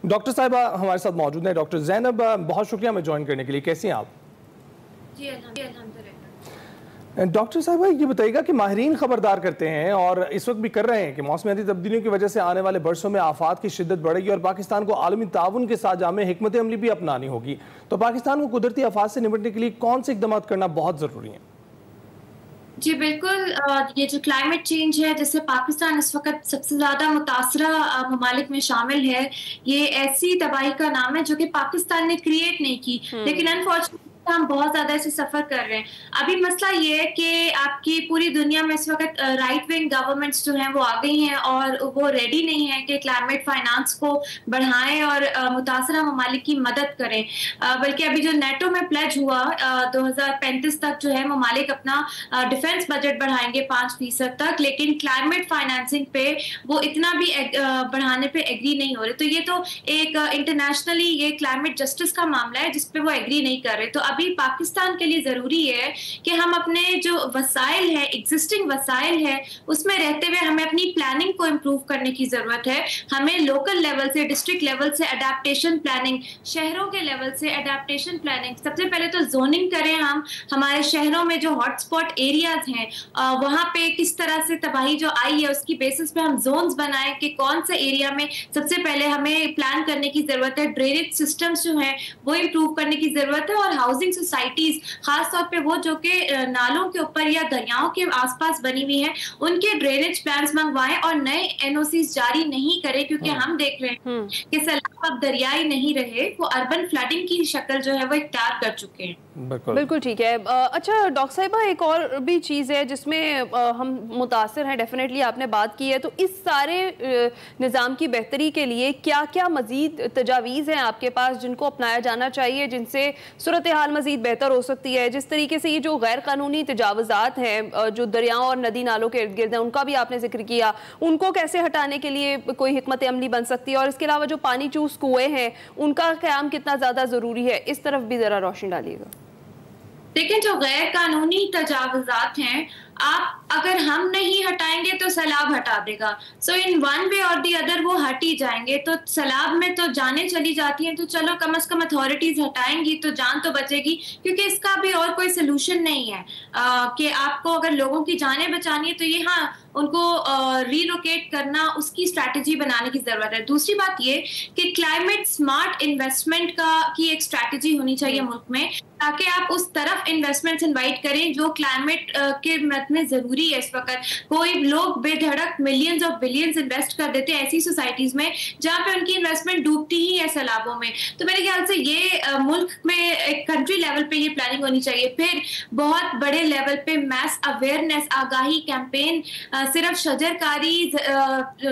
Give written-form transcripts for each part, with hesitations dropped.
Doctor صاحبہ ہمارے ساتھ موجود ہیں. ڈاکٹر زینب، بہت شکریہ ہمیں جوائن کرنے کے لیے. کیسی ہیں آپ؟ جی الحمدللہ. ڈاکٹر صاحبہ یہ بتائیے گا کہ ماہرین خبردار کرتے ہیں اور اس وقت بھی کر رہے ہیں کہ موسمیاتی تبدیلیوں کی وجہ سے آنے والے برسوں میں آفات کی شدت بڑھے گی اور پاکستان کو عالمی تعاون کے ساتھ جامع حکمت عملی بھی اپنانی ہوگی. تو پاکستان کو قدرتی آفات سے نمٹنے کے لیے کون سے اقدامات کرنا بہت ضروری ہیں؟ جی بالکل، یہ جو کلائمیٹ چینج ہے جس سے پاکستان اس وقت سب سے زیادہ متاثرہ ممالک میں شامل ہے، یہ ایسی تباہی کا نام ہے جو کہ پاکستان نے کریٹ نہیں کی، لیکن انفارچونیٹلی ہم بہت زیادہ ایسے سفر کر رہے ہیں. ابھی مسئلہ یہ ہے کہ آپ کی پوری دنیا میں اس وقت رائٹ ونگ گورنمنٹس جو ہیں وہ آ گئی ہیں اور وہ ریڈی نہیں ہیں کہ کلائمیٹ فائنانس کو بڑھائیں اور متاثرہ ممالک کی مدد کریں، بلکہ ابھی جو نیٹو میں پلیج ہوا 2035 تک جو ہے ممالک اپنا ڈیفنس بجٹ بڑھائیں گے 5% تک، لیکن کلائمیٹ فائنانسنگ پہ وہ اتنا بھی بڑھانے پہ ایگری نہیں ہو رہے. تو یہ تو ایک انٹرنیشنلی یہ کلائمیٹ جسٹس کا معاملہ ہے جس پہ وہ ایگری نہیں کر رہے. تو ابھی پاکستان کے لیے ضروری ہے کہ ہم اپنے جو وسائل ہیں، ایگزسٹنگ وسائل ہیں، اس میں رہتے ہوئے ہمیں اپنی پلاننگ کو امپروو کرنے کی ضرورت ہے. ہمیں لوکل لیول سے، ڈسٹرکٹ لیول سے اڈیپٹیشن پلاننگ، شہروں کے لیول سے اڈیپٹیشن پلاننگ، سب سے پہلے تو زوننگ کریں. ہم ہمارے شہروں میں جو ہاٹ اسپاٹ ایریاز ہیں وہاں پہ کس طرح سے تباہی جو آئی ہے اس کی بیسس پہ ہم زونز بنائیں کہ کون سے ایریا میں سب سے پہلے ہمیں پلان کرنے کی ضرورت ہے. ڈرینیج سسٹمز جو ہیں وہ امپروو کرنے کی ضرورت ہے، اور ہاؤسنگ سوسائٹیز خاص طور پہ وہ جو کہ نالوں کے اوپر یا دریاؤں کے آس پاس بنی ہوئی ہیں ان کے ڈرینیج پلانز منگوائیں اور نئے NOCs جاری نہیں کریں، کیونکہ ہم دیکھ رہے ہیں کہ سیلاب اب دریائی نہیں رہے، وہ اربن فلڈنگ کی شکل جو ہے وہ اختیار کر چکے ہیں. بالکل ٹھیک ہے. اچھا ڈاکٹر صاحبہ، ایک اور بھی چیز ہے جس میں ہم متاثر ہیں، ڈیفینیٹلی آپ نے بات کی ہے، تو اس سارے نظام کی بہتری کے لیے کیا کیا مزید تجاویز ہیں آپ کے پاس جن کو اپنایا جانا چاہیے، جن سے صورتحال مزید بہتر ہو سکتی ہے؟ جس طریقے سے یہ جو غیر قانونی تجاوزات ہیں جو دریاؤں اور ندی نالوں کے ارد گرد ہیں ان کا بھی آپ نے ذکر کیا، ان کو کیسے ہٹانے کے لیے کوئی حکمت عملی بن سکتی ہے، اور اس کے علاوہ جو پانی چوس کنویں ہیں ان کا قیام کتنا زیادہ ضروری ہے، اس طرف بھی ذرا روشنی ڈالیے گا. دیکھیں، جو غیر قانونی تجاوزات ہیں آپ اگر ہم نہیں ہٹائیں گے تو سیلاب ہٹا دے گا. سو ان ون وے اور دی ادر وہ ہٹ ہی جائیں گے. تو سیلاب میں تو جانیں چلی جاتی ہیں، تو چلو کم از کم اتھارٹیز ہٹائیں گی تو جان تو بچے گی، کیونکہ اس کا بھی اور کوئی سلوشن نہیں ہے کہ آپ کو اگر لوگوں کی جانیں بچانی ہے تو یہ ہاں ان کو ری لوکیٹ کرنا، اس کی اسٹریٹجی بنانے کی ضرورت ہے. دوسری بات یہ کہ کلائمیٹ سمارٹ انویسٹمنٹ کی ایک اسٹریٹجی ہونی چاہیے ملک میں، تاکہ آپ اس طرف انویسٹمنٹ انوائٹ کریں جو کلائمیٹ کے مد میں ضروری ہے. اس وقت کوئی لوگ بے دھڑک ملینز آف بلینز انویسٹ کر دیتے ہیں ایسی سوسائٹیز میں جہاں پہ ان کی انویسٹمنٹ ڈوبتی ہی ہے سیلابوں میں. تو میرے خیال سے یہ ملک میں ایک کنٹری لیول پہ یہ پلاننگ ہونی چاہیے. پھر بہت بڑے لیول پہ میس اویئرنیس، آگاہی کیمپین. صرف شجر کاری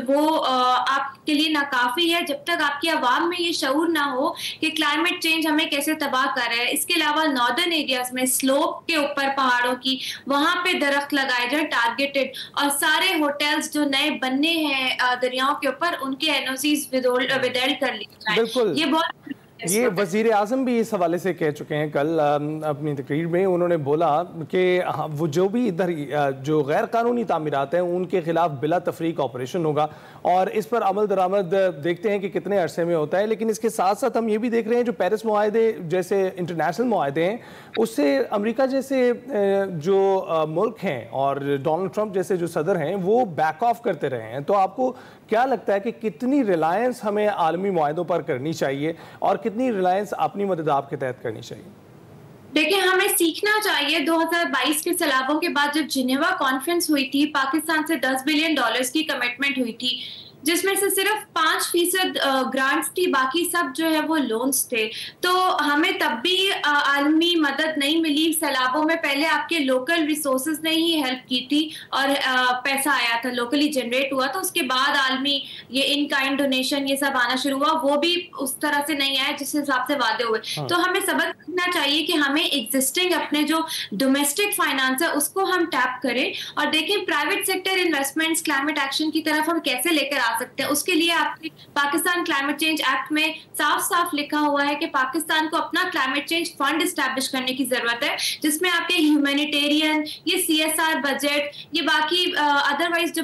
وہ آپ کے لیے ناکافی ہے جب تک آپ کی عوام میں یہ شعور نہ ہو کہ کلائمیٹ چینج ہمیں کیسے تباہ کر رہا ہے. اس کے علاوہ ناردرن ایریاز میں سلوپ کے اوپر پہاڑوں کی وہاں پہ درخت لگائے جائیں ٹارگیٹڈ، اور سارے ہوٹلز جو نئے بننے ہیں دریاؤں کے اوپر ان کے NOCs ودیڑ کر لی جائیں. یہ بہت یہ وزیر اعظم بھی اس حوالے سے کہہ چکے ہیں کل اپنی تقریر میں. انہوں نے بولا کہ وہ جو بھی ادھر جو غیر قانونی تعمیرات ہیں ان کے خلاف بلا تفریق آپریشن ہوگا اور اس پر عمل درآمد دیکھتے ہیں کہ کتنے عرصے میں ہوتا ہے. لیکن اس کے ساتھ ساتھ ہم یہ بھی دیکھ رہے ہیں جو پیرس معاہدے جیسے انٹرنیشنل معاہدے ہیں اس سے امریکہ جیسے جو ملک ہیں اور ڈونلڈ ٹرمپ جیسے جو صدر ہیں وہ بیک آف کرتے رہے ہیں. تو آپ کو کیا لگتا ہے کہ کتنی ریلائنس ہمیں عالمی معاہدوں پر کرنی چاہیے اور کتنی ریلائنس اپنی مدد آپ کے تحت کرنی چاہیے؟ دیکھیں، ہمیں سیکھنا چاہیے. 2022 کے سیلابوں کے بعد جب جنیوا کانفرنس ہوئی تھی، پاکستان سے $10 بلین کی کمٹمنٹ ہوئی تھی جس میں سے صرف 5% گرانٹس تھی، باقی سب جو ہے وہ لونز تھے. تو ہمیں تب بھی عالمی مدد نہیں ملی سیلابوں میں. پہلے آپ کے لوکل ریسورسز نے ہی ہیلپ کی تھی اور پیسہ آیا تھا، لوکلی جنریٹ ہوا تھا. اس کے بعد عالمی یہ ان کائنڈ ڈونیشن یہ سب آنا شروع ہوا، وہ بھی اس طرح سے نہیں آیا جس حساب سے وعدے ہوئے. تو ہمیں سبق سیکھنا چاہیے کہ ہمیں ایگزسٹنگ اپنے جو ڈومیسٹک فائنانس ہے اس کو ہم ٹیپ کریں اور دیکھیں private sector investments climate action کی طرف ہم کیسے لے کر سکتے ہیں. اس کے لیے آپ کے پاکستان کلائمیٹ چینج ایکٹ میں صاف صاف لکھا ہوا ہے کہ پاکستان کو اپنا کلائمیٹ چینج فنڈ اسٹیبلش کرنے کی ضرورت ہے، جس میں آپ کے ہیومینیٹیرین، یہ CSR بجٹ، یہ باقی ادروائز جو